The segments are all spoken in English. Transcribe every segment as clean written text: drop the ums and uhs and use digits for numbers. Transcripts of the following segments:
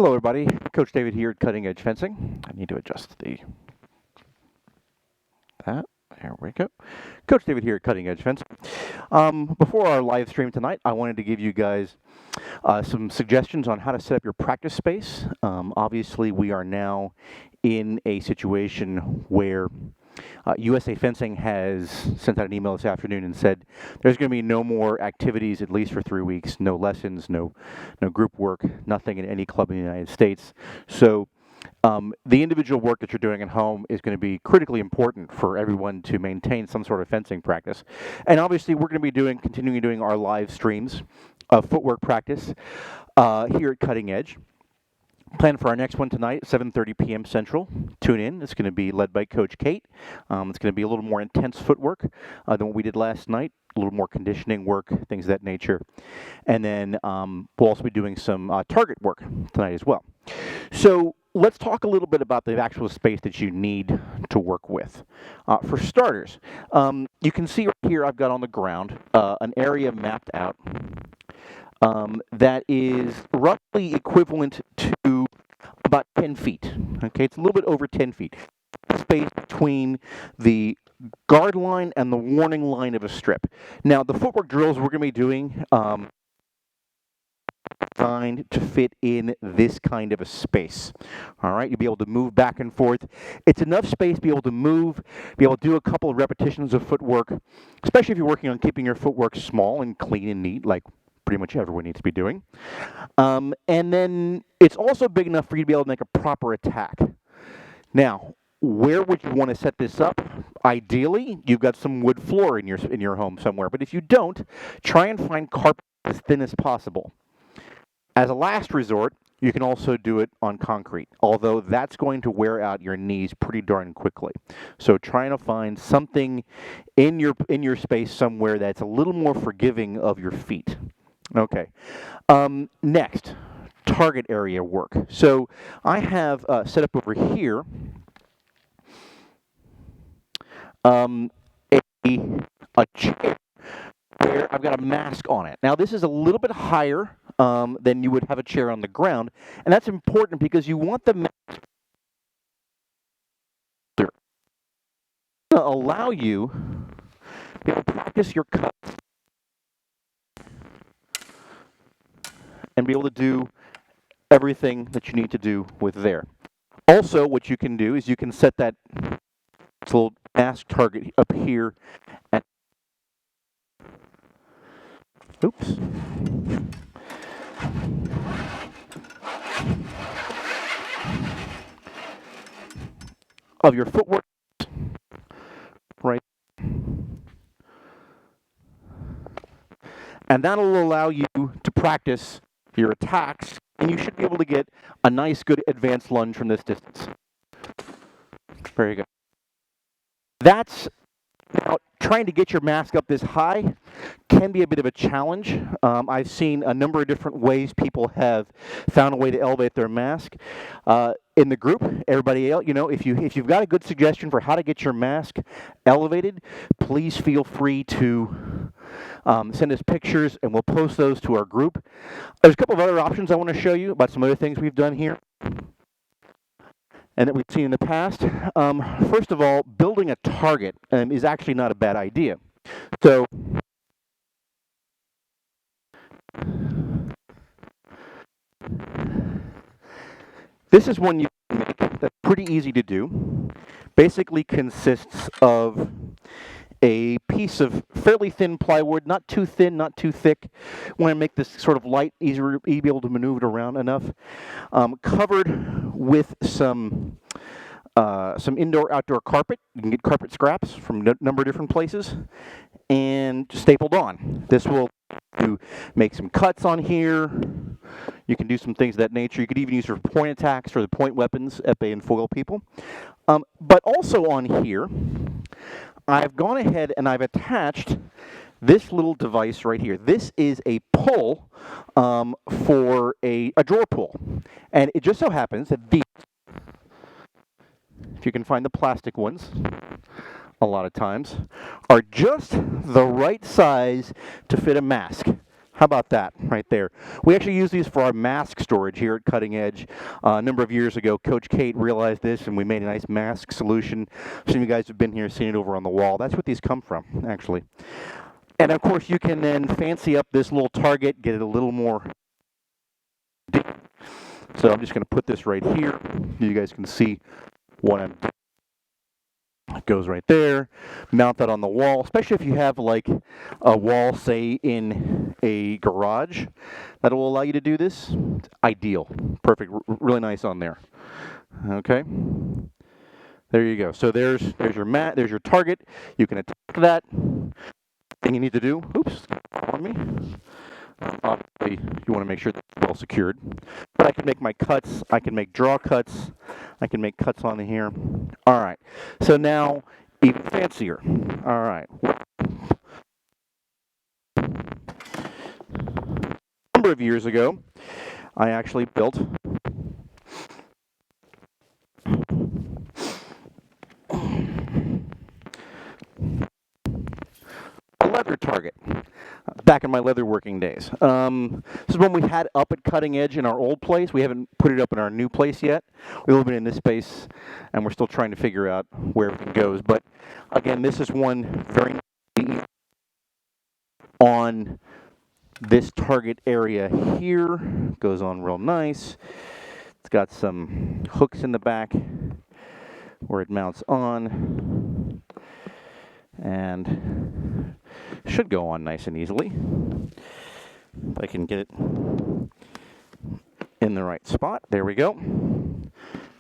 Hello, everybody. Coach David here at Cutting Edge Fencing. I need to adjust that. There we go. Coach David here at Cutting Edge Fencing. Before our live stream tonight, I wanted to give you guys some suggestions on how to set up your practice space. Obviously, we are now in a situation where USA Fencing has sent out an email this afternoon and said there's going to be no more activities at least for 3 weeks, no lessons, no group work, nothing in any club in the United States. So the individual work that you're doing at home is going to be critically important for everyone to maintain some sort of fencing practice. And obviously, we're going to be continuing doing our live streams of footwork practice here at Cutting Edge. Plan for our next one tonight, 7:30 p.m. Central. Tune in. It's going to be led by Coach Kate. It's going to be a little more intense footwork than what we did last night, a little more conditioning work, things of that nature. And then we'll also be doing some target work tonight as well. So let's talk a little bit about the actual space that you need to work with. For starters, you can see right here I've got on the ground an area mapped out that is roughly equivalent to about 10 feet. Okay, it's a little bit over 10 feet. Space between the guard line and the warning line of a strip. Now, the footwork drills we're going to be doing designed to fit in this kind of a space. All right, you'll be able to move back and forth. It's enough space to be able to move, be able to do a couple of repetitions of footwork, especially if you're working on keeping your footwork small and clean and neat, like pretty much everyone needs to be doing. And then it's also big enough for you to be able to make a proper attack. Now, where would you want to set this up? Ideally, you've got some wood floor in your home somewhere. But if you don't, try and find carpet as thin as possible. As a last resort, you can also do it on concrete, although that's going to wear out your knees pretty darn quickly. So trying to find something in your space somewhere that's a little more forgiving of your feet. Okay. Next, target area work. So I have set up over here a chair where I've got a mask on it. Now, this is a little bit higher than you would have a chair on the ground, and that's important because you want the mask to allow you to practice your cuts and be able to do everything that you need to do with there. Also, what you can do is you can set that little mask target up here at of your footwork, right? And that'll allow you to practice your attacks, and you should be able to get a nice, good advanced lunge from this distance. Very good. That's now trying to get your mask up this high can be a bit of a challenge. I've seen a number of different ways people have found a way to elevate their mask. In the group, everybody else, if you've got a good suggestion for how to get your mask elevated, please feel free to send us pictures, and we'll post those to our group. There's a couple of other options I want to show you about some other things we've done here and that we've seen in the past. First of all, building a target is actually not a bad idea. So this is one you can make that's pretty easy to do. Basically consists of a piece of fairly thin plywood, not too thin, not too thick. Want to make this sort of light, easy to be able to maneuver it around enough. Covered with some indoor-outdoor carpet. You can get carpet scraps from a number of different places, and stapled on. This will make some cuts on here. You can do some things of that nature. You could even use for point attacks or the point weapons, epee and foil people. But also on here, I've gone ahead and I've attached this little device right here. This is a pull for a drawer pull. And it just so happens that these, if you can find the plastic ones, a lot of times, are just the right size to fit a mask. How about that right there? We actually use these for our mask storage here at Cutting Edge. A number of years ago, Coach Kate realized this, and we made a nice mask solution. Some of you guys have been here, seen it over on the wall. That's what these come from, actually. And of course, you can then fancy up this little target, get it a little more deep. So I'm just going to put this right here. You guys can see what I'm doing. It goes right there. Mount that on the wall, especially if you have like a wall, say, in a garage. That will allow you to do this. It's ideal. Perfect. Really nice on there. Okay. There you go. So there's your mat. There's your target. You can attack that. Thing you need to do. Oops. On me. Obviously, you want to make sure that it's well secured. But I can make my cuts. I can make draw cuts. I can make cuts on here. All right. So now, even fancier. All right. A number of years ago, I actually built a leather target. Back in my leather working days. This is one we had up at Cutting Edge in our old place. We haven't put it up in our new place yet. We've only been in this space, and we're still trying to figure out where everything goes. But again, this is one very nice on this target area here. Goes on real nice. It's got some hooks in the back where it mounts on, and should go on nice and easily. If I can get it in the right spot. There we go.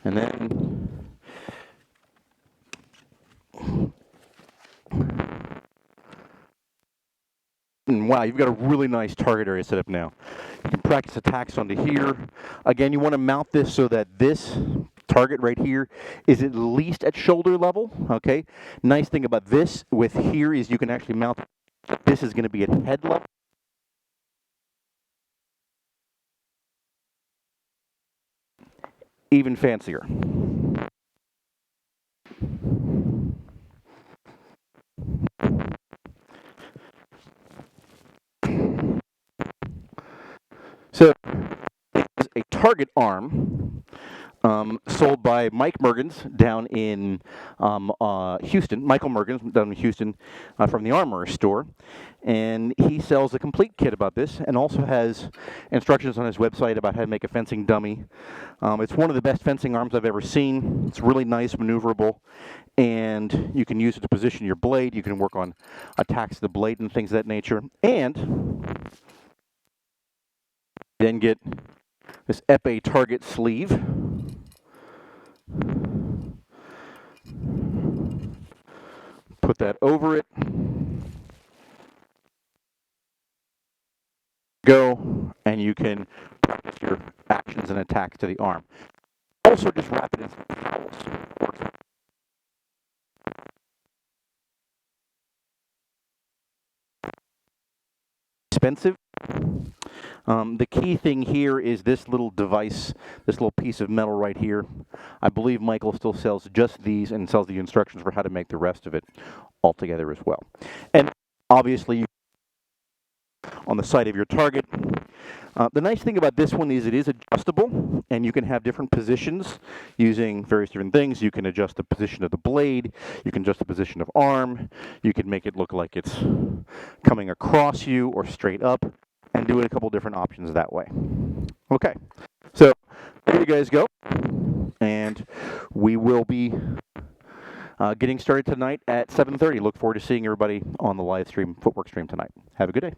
And then wow, you've got a really nice target area set up now. You can practice attacks onto here. Again, you want to mount this so that this target right here is at least at shoulder level, okay? Nice thing about this with here is you can actually mount, this is going to be at head level. Even fancier. So, it's a target arm sold by Mike Mergens down in Houston. Michael Mergens down in Houston from the Armorer store. And he sells a complete kit about this and also has instructions on his website about how to make a fencing dummy. It's one of the best fencing arms I've ever seen. It's really nice, maneuverable, and you can use it to position your blade. You can work on attacks of the blade and things of that nature. And then get this epee target sleeve. Put that over it. Go, and you can practice your actions and attacks to the arm. Also, just wrap it in some towels. Expensive. The key thing here is this little device, this little piece of metal right here. I believe Michael still sells just these and sells the instructions for how to make the rest of it all together as well. And obviously, on the side of your target. The nice thing about this one is it is adjustable, and you can have different positions using various different things. You can adjust the position of the blade, you can adjust the position of arm, you can make it look like it's coming across you or straight up, and do it a couple different options that way. Okay, so there you guys go, and we will be getting started tonight at 7:30. Look forward to seeing everybody on the live stream, Footwork stream tonight. Have a good day.